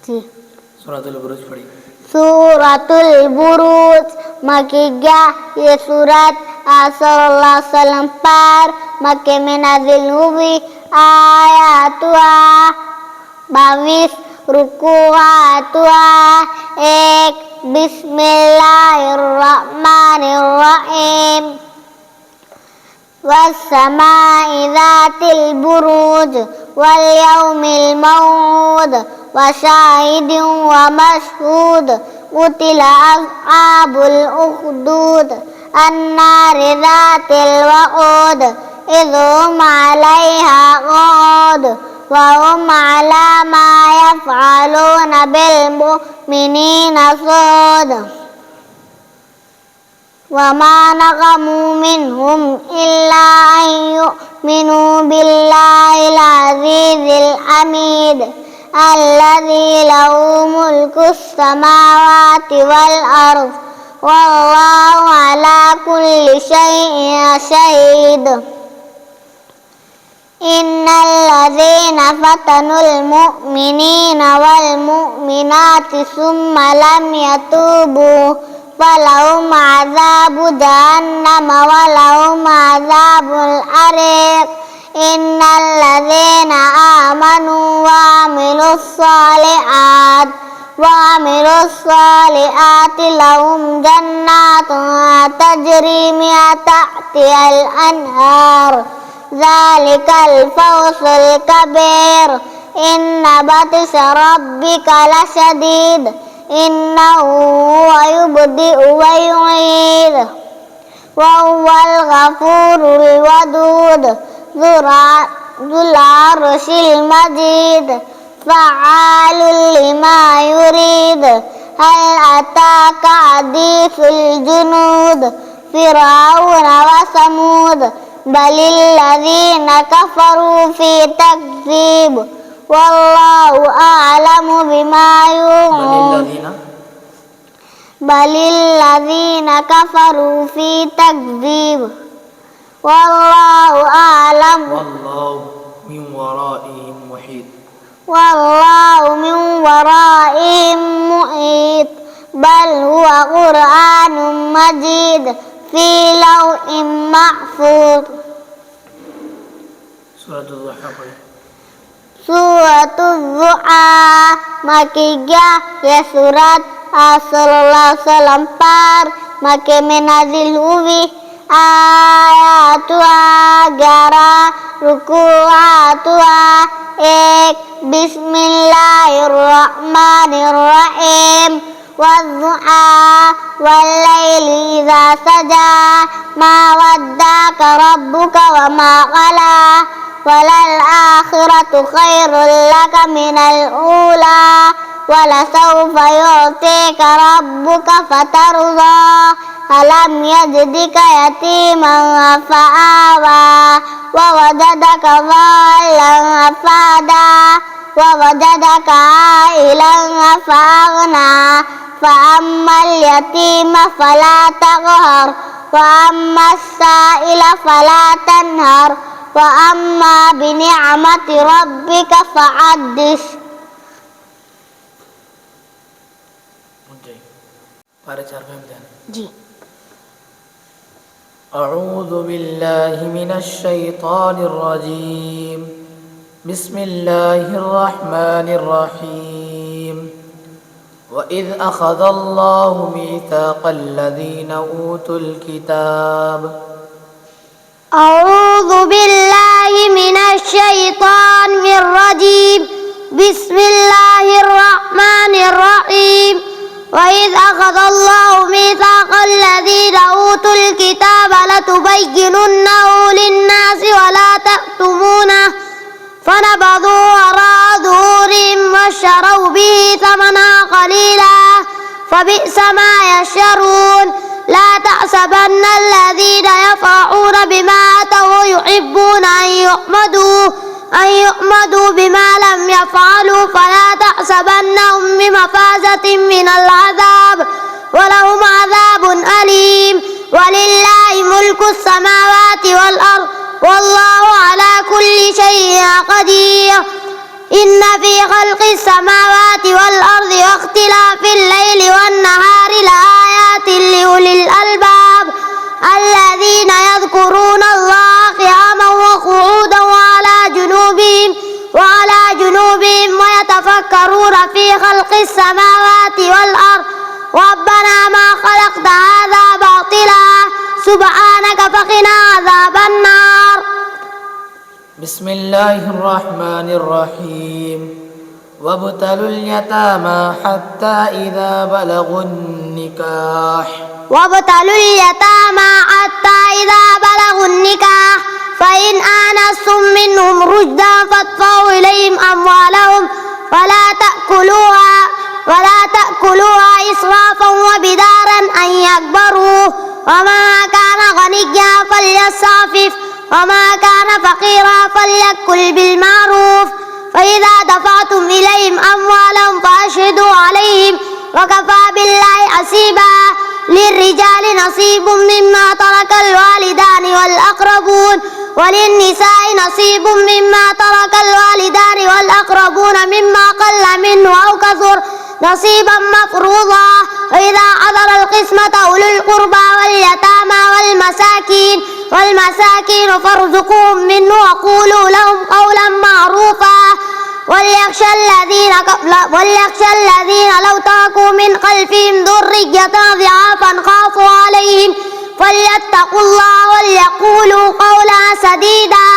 जी। सूरतुल बुरुज पढ़ी। सूरतुल बुरुज मकीया, ये सूरत सल्लल्लाहु अलैहि वसल्लम पर मक्के में नाजिल हुई। आयातुआ 22, रुकुआतुआ 1, बिस्मिल्लाहिर्रहमानिर्रहीम। वस्समाइ ज़ातिल बुरूज वल यौमिल मौऊद व शाहिदिन व मशहूद क़ुतिल अस्हाबुल उख़दूद अन्नारि ज़ातिल वक़ूद इज़ हुम अलैहा क़ुऊद व हुम अला मा यफ़अलून बिल मुमिनीना शुहूद। वमा नक़मू मिन्हुम इल्ला अन युमिनू बिल्लाहिल अज़ीज़िल हमीद अल्लज़ी लहू मुल्कुस समावाति वल अर्ज़ वल्लाहु अला कुल्लि शैइन शहीद। इन्नल्लज़ीना फ़तनुल मुमिनीना वल मुमिनाति सुम्मा लम यतूबू फलहुम अज़ाबु जहन्नम वलहुम अज़ाबुल हरीक़। इन्नल्लज़ीना आमनू वअमिलुस्सॉलिहाति लहुम जन्नातुन तजरी मिन तहतिहल अन्हार ज़ालिकल फ़ौज़ुल कबीर। इन्न बत्शा रब्बिका लशदीद इन्नहु हुवा युब्दिउ व युईद व हुवल गफूरुल वदूद ज़ुल अर्शिल मजीद फ़अालुल लिमा युरीद। हल अताका हदीसुल जुनूद फ़िरऔन व समूद बलिल्लज़ीना कफ़रू फ़ी तकज़ीब वल्लाहु अअलमु बिमा युऊन। बलिल्लज़ीना कफ़रू फ़ी तकज़ीब वल्लाहु अअलम वल्लाहु मिन वराइहिम मुहीत बल हुवा क़ुरआनुम मजीद फ़ी लौहिम महफ़ूज़। सूरतुज़्ज़ुहा मकीया, ये सूरत सल्लल्लाहु अलैहि वसल्लम पर मक्के में नाजिल हुई। आयातुहा 11, रुकुआतुहा 1, बिस्मिल्लाहिर्रहमानिर्रहीम। वद्दुहा वल्लैलि इज़ा सजा मा वद्दअका रब्बुका व मा क़ला वलल आखिरतु खैरुल लका मिनल ऊला वलसौफा युअतिका रब्बुका फतर्ज़ा अलम यजदिका यतीमन फआवा ववजदका ज़ाल्लन फहदा ववजदका आइलन फअग़ना फ़अम्मल यतीम फला तक़हर वअम्मस साइल फला तन्हर वअम्मा बिनिअमति रब्बिका फ़हद्दिस। जी। अऊज़ु बिल्लाहि मिनश शैतानिर रजीम। बिस्मिल्लाहिर रहमानिर रहीम। वइज़ अख़ज़ल्लाहु मीसाक़ल लज़ीना ऊतुल किताब। अऊज़ु बिल्लाहि मिनश शैतानिर रजीम। बिस्मिल्लाहिर रहमानिर रहीम। वइज़ अख़ज़ल्लाहु मीसाक़ल लज़ीना ऊतुल किताब लतुबय्यिनुन्नहु लिन्नासि वला तक्तुमूनहु फनबज़ूहु वरा'a ज़ुहूरिहिम वश्तरौ बिही थमनन क़लीला फबि'सा मा यशतरून। ला तहसबन्न الذين يفرحون بما أتوا ويحبون أن يحمدوا بما لم يفعلوا فلا تحسبنهم بمفازة من العذاب ولهم عذاب أليم. ولله ملك السماوات والأرض والله على كل شيء قدير. إن في خلق السماوات والأرض واختلاف الليل والنهار لآيات لأولي الألباب الذين يذكرون الله قياما وقعودا وعلى جنوبهم ويتفكرون في خلق السماوات والأرض ربنا ما خلقت هذا باطلا سبحانك فقنا عذاب النار. بسم الله الرحمن الرحيم وابتلوا اليتامى حتى إذا بلغوا النكاح فإن آنستم منهم رشدا فادفعوا إليهم أموالهم ولا تأكلوها إسرافا وبدارا أن يكبروا وما كان غنيا فليستعفف وما كان فقيرا فليأكل بالمعروف فإذا دفعتم إليهم أموالهم فأشهدوا عليهم وكفى بالله حسيبا. للرجال نصيب مما ترك الوالدان والأقربون وللنساء نصيب مما ترك الوالدان والأقربون مما قل منه أو كثر نصيبا مفروضا. وإذا حضر القسمة أولو القربى واليتامى والمساكين فارزقوهم منه وقولوا لهم قولا معروفا. وليخشى الذين لو تركوا من خلفهم ذرية ضعافا خافوا عليهم فليتقوا الله وليقولوا قولا سديدا.